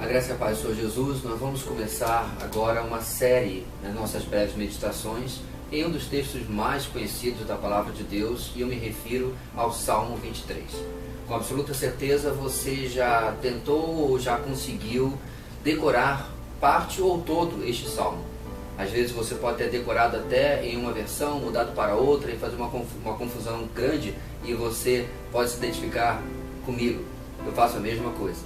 A graça e a paz do Senhor Jesus. Nós vamos começar agora uma série nas nossas breves meditações em um dos textos mais conhecidos da Palavra de Deus, e eu me refiro ao Salmo 23. Com absoluta certeza você já tentou ou já conseguiu decorar parte ou todo este Salmo. Às vezes você pode ter decorado até em uma versão, mudado para outra e fazer uma confusão grande, e você pode se identificar comigo. Eu faço a mesma coisa.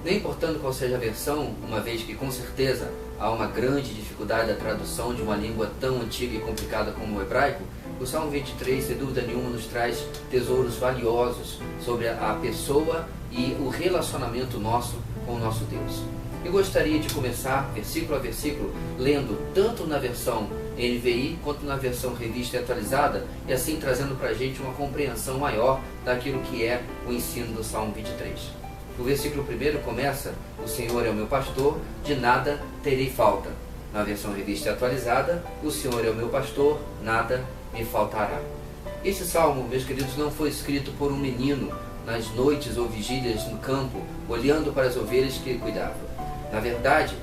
Nem importando qual seja a versão, uma vez que com certeza há uma grande dificuldade da tradução de uma língua tão antiga e complicada como o hebraico, o Salmo 23, sem dúvida nenhuma, nos traz tesouros valiosos sobre a pessoa e o relacionamento nosso com o nosso Deus. Eu gostaria de começar, versículo a versículo, lendo tanto na versão NVI quanto na versão revista e atualizada, e assim trazendo para a gente uma compreensão maior daquilo que é o ensino do Salmo 23. O versículo 1 começa: o Senhor é o meu pastor, de nada terei falta. Na versão revista e atualizada, o Senhor é o meu pastor, nada me faltará. Este salmo, meus queridos, não foi escrito por um menino nas noites ou vigílias no campo, olhando para as ovelhas que ele cuidava. Na verdade,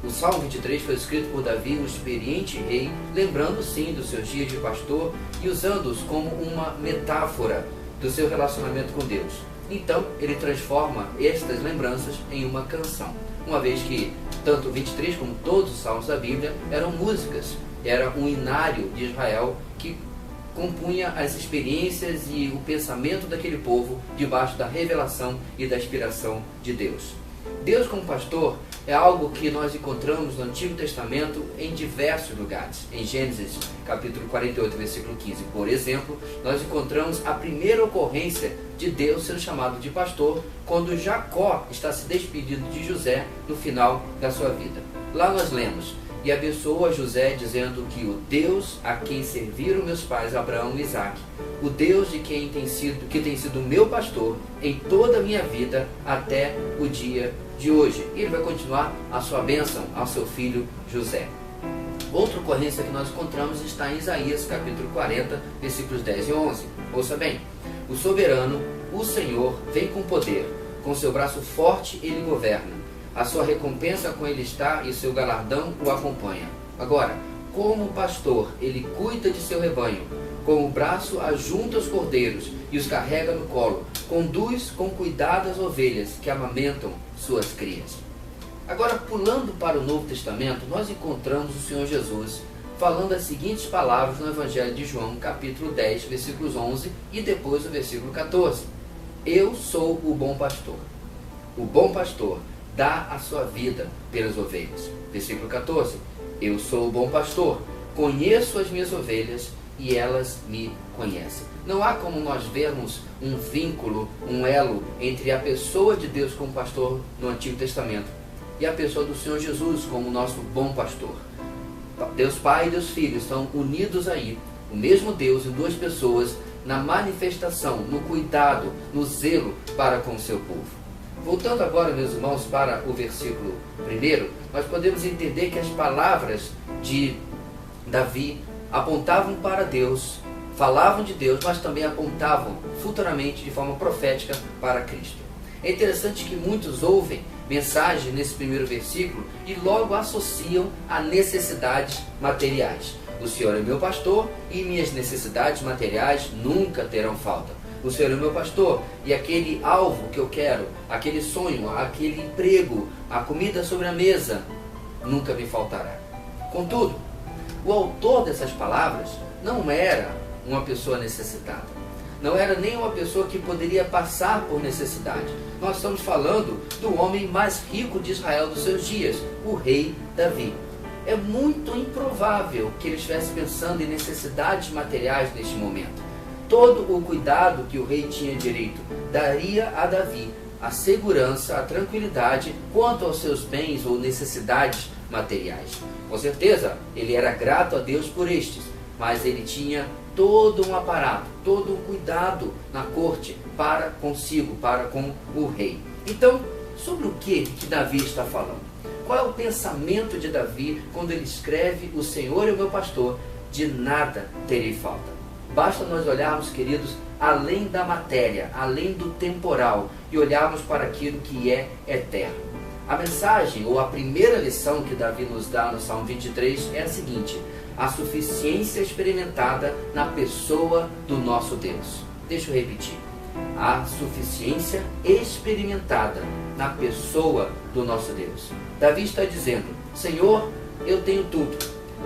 o Salmo 23 foi escrito por Davi, o experiente rei, lembrando sim dos seus dias de pastor e usando-os como uma metáfora do seu relacionamento com Deus. Então, ele transforma estas lembranças em uma canção, uma vez que tanto o 23 como todos os salmos da Bíblia eram músicas, era um inário de Israel que compunha as experiências e o pensamento daquele povo debaixo da revelação e da inspiração de Deus. Deus como pastor é algo que nós encontramos no Antigo Testamento em diversos lugares. Em Gênesis capítulo 48, versículo 15, por exemplo, nós encontramos a primeira ocorrência de Deus sendo chamado de pastor, quando Jacó está se despedindo de José no final da sua vida. Lá nós lemos: e abençoou a José, dizendo que o Deus a quem serviram meus pais Abraão e Isaque, o Deus que tem sido meu pastor em toda a minha vida até o dia de hoje. E ele vai continuar a sua bênção ao seu filho José. Outra ocorrência que nós encontramos está em Isaías capítulo 40, versículos 10 e 11. Ouça bem: o soberano, o Senhor, vem com poder, com seu braço forte ele governa. A sua recompensa com ele está, e o seu galardão o acompanha. Agora, como pastor, ele cuida de seu rebanho. Com o braço ajunta os cordeiros e os carrega no colo. Conduz com cuidado as ovelhas que amamentam suas crias. Agora, pulando para o Novo Testamento, nós encontramos o Senhor Jesus falando as seguintes palavras no Evangelho de João, capítulo 10, versículos 11 e depois o versículo 14. Eu sou o bom pastor. O bom pastor dá a sua vida pelas ovelhas. Versículo 14. Eu sou o bom pastor, conheço as minhas ovelhas e elas me conhecem. Não há como nós vermos um vínculo, um elo entre a pessoa de Deus como pastor no Antigo Testamento e a pessoa do Senhor Jesus como nosso bom pastor. Deus Pai e Deus Filho estão unidos aí, o mesmo Deus em duas pessoas, na manifestação, no cuidado, no zelo para com o seu povo. Voltando agora, meus irmãos, para o versículo 1, nós podemos entender que as palavras de Davi apontavam para Deus, falavam de Deus, mas também apontavam futuramente, de forma profética, para Cristo. É interessante que muitos ouvem mensagem nesse primeiro versículo e logo associam a necessidades materiais. O Senhor é meu pastor e minhas necessidades materiais nunca terão falta. O Senhor é meu pastor e aquele alvo que eu quero, aquele sonho, aquele emprego, a comida sobre a mesa, nunca me faltará. Contudo, o autor dessas palavras não era uma pessoa necessitada. Não era nem uma pessoa que poderia passar por necessidade. Nós estamos falando do homem mais rico de Israel dos seus dias, o rei Davi. É muito improvável que ele estivesse pensando em necessidades materiais neste momento. Todo o cuidado que o rei tinha direito daria a Davi a segurança, a tranquilidade quanto aos seus bens ou necessidades materiais. Com certeza, ele era grato a Deus por estes, mas ele tinha todo um aparato, todo um cuidado na corte para consigo, para com o rei. Então, sobre o que Davi está falando? Qual é o pensamento de Davi quando ele escreve: o Senhor é o meu pastor, de nada terei falta? Basta nós olharmos, queridos, além da matéria, além do temporal, e olharmos para aquilo que é eterno. A mensagem, ou a primeira lição que Davi nos dá no Salmo 23 é a seguinte: a suficiência experimentada na pessoa do nosso Deus. Deixa eu repetir. A suficiência experimentada na pessoa do nosso Deus. Davi está dizendo: Senhor, eu tenho tudo,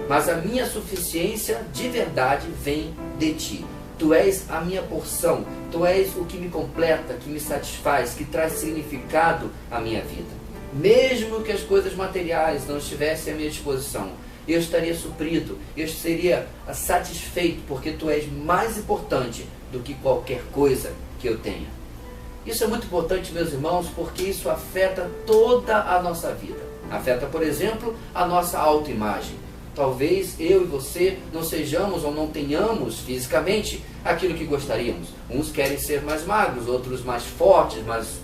mas a minha suficiência de verdade vem de Ti. Tu és a minha porção, Tu és o que me completa, que me satisfaz, que traz significado à minha vida. Mesmo que as coisas materiais não estivessem à minha disposição, eu estaria suprido, eu seria satisfeito, porque Tu és mais importante do que qualquer coisa que eu tenha. Isso é muito importante, meus irmãos, porque isso afeta toda a nossa vida. Afeta, por exemplo, a nossa autoimagem. Talvez eu e você não sejamos ou não tenhamos fisicamente aquilo que gostaríamos. Uns querem ser mais magros, outros mais fortes, mais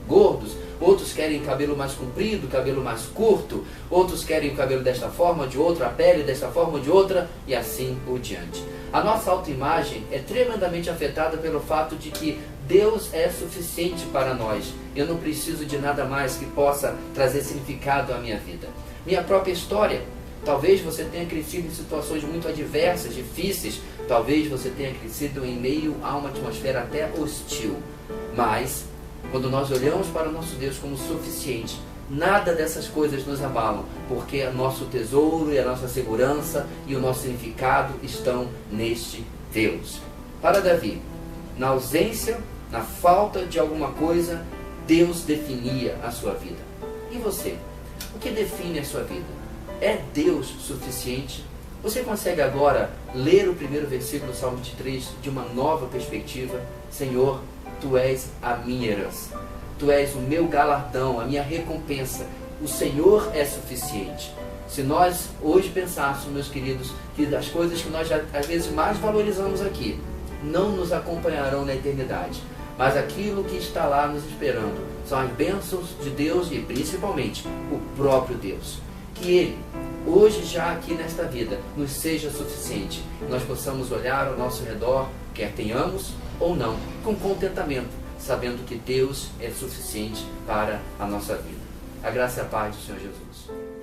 gordos. Outros querem cabelo mais comprido, cabelo mais curto. Outros querem o cabelo desta forma, de outra, a pele desta forma, de outra, e assim por diante. A nossa autoimagem é tremendamente afetada pelo fato de que Deus é suficiente para nós. Eu não preciso de nada mais que possa trazer significado à minha vida. Minha própria história. Talvez você tenha crescido em situações muito adversas, difíceis. Talvez você tenha crescido em meio a uma atmosfera até hostil. Mas, quando nós olhamos para o nosso Deus como suficiente, nada dessas coisas nos abalam, porque o nosso tesouro e a nossa segurança e o nosso significado estão neste Deus. Para Davi, na ausência, na falta de alguma coisa, Deus definia a sua vida. E você? O que define a sua vida? É Deus suficiente? Você consegue agora ler o primeiro versículo do Salmo 23 de uma nova perspectiva? Senhor, Tu és a minha herança. Tu és o meu galardão, a minha recompensa. O Senhor é suficiente. Se nós hoje pensássemos, meus queridos, que as coisas que nós às vezes mais valorizamos aqui não nos acompanharão na eternidade, mas aquilo que está lá nos esperando são as bênçãos de Deus e principalmente o próprio Deus. Que Ele, hoje já aqui nesta vida, nos seja suficiente. Nós possamos olhar ao nosso redor, quer tenhamos ou não, com contentamento, sabendo que Deus é suficiente para a nossa vida. A graça e a paz do Senhor Jesus.